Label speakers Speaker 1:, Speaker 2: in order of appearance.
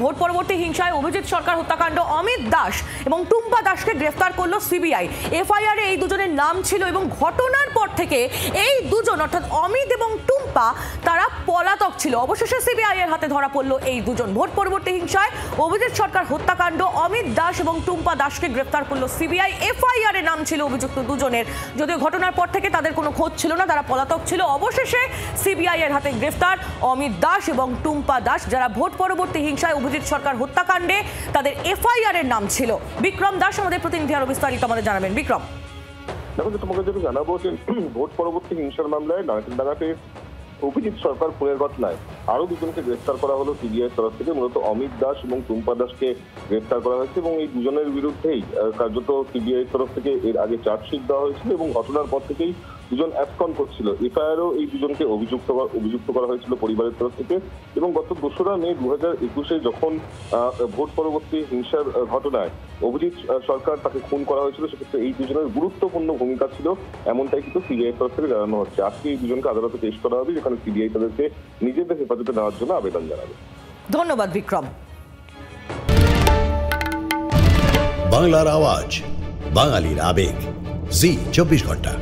Speaker 1: Vote পরবর্তী হিংসায় অভিজিৎ সরকার হত্যাকাণ্ড অমিত দাস এবং টুম্পা দাসকে গ্রেফতার করলো সিবিআই। এফআইআর এই দুজনের নাম ছিল এবং ঘটনার পর থেকে এই দুজন অর্থাৎ অমিত এবং টুম্পা তারা পলাতক ছিল। অবশেষে সিবিআই এর হাতে ধরা পড়লো এই দুজন। ভোট পরবর্তী হিংসায় অভিজিৎ সরকার হত্যাকাণ্ড অমিত দাস এবং টুম্পা দাসকে গ্রেফতার করলো সিবিআই। এফআইআর এর নাম ছিল অভিযুক্ত দুজনের, যদিও ঘটনার পর থেকে তাদের কোনো খোঁজ ছিল না, তারা পলাতক ছিল। অবশেষে সিবিআই এর হাতে গ্রেফতার অমিত দাস এবং টুম্পা দাস, যারা ভোট পরবর্তী হিংসায় অভিজিৎ সরকার হত্যাকাণ্ডে তাদের এফআইআর এর নাম ছিল। বিক্রম দাস আমাদের প্রতিনিধি, আরো বিস্তারিত আমাদের জানাবেন। বিক্রম,
Speaker 2: দেখো তোমাকে যেটা জানাবো যে ভোট পরবর্তী হিংসার মামলায় নারায়ণডাঙ্গাতে অভিজিৎ সরকার খুনের ঘটনায় আরো দুজনকে গ্রেফতার করা হলো সিবিআই তরফ থেকে। মূলত অমিত দাস এবং টুম্পা দাসকে গ্রেফতার করা হয়েছে এবং এই দুজনের বিরুদ্ধেই কার্যত সিবিআই তরফ থেকে এর আগে চার্জশিট দেওয়া হয়েছিল এবং ঘটনার পর থেকেই দুজন অ্যাবসকন করছিল। এফআইআরও এই দুজনকে অভিযুক্ত করা হয়েছিল পরিবারের তরফ থেকে। এবং গত 2রা মে 2021-এ যখন ভোট পরবর্তী হিংসার ঘটনায় অভিজিৎ সরকার তাকে খুন করা হয়েছিল, সেক্ষেত্রে এই দুজনের গুরুত্বপূর্ণ ভূমিকা ছিল, এমনটাই কিন্তু সিবিআই তরফ থেকে জানানো হচ্ছে। আজকে এই দুজনকে আদালতে পেশ করা হবে, যেখানে সিবিআই তাদেরকে নিজেদের হেফাজতে নেওয়ার জন্য আবেদন জানাবে।
Speaker 1: ধন্যবাদ বিক্রম।
Speaker 3: বাংলার আওয়াজ, বাঙালির আবেগ, জি 24 ঘন্টা।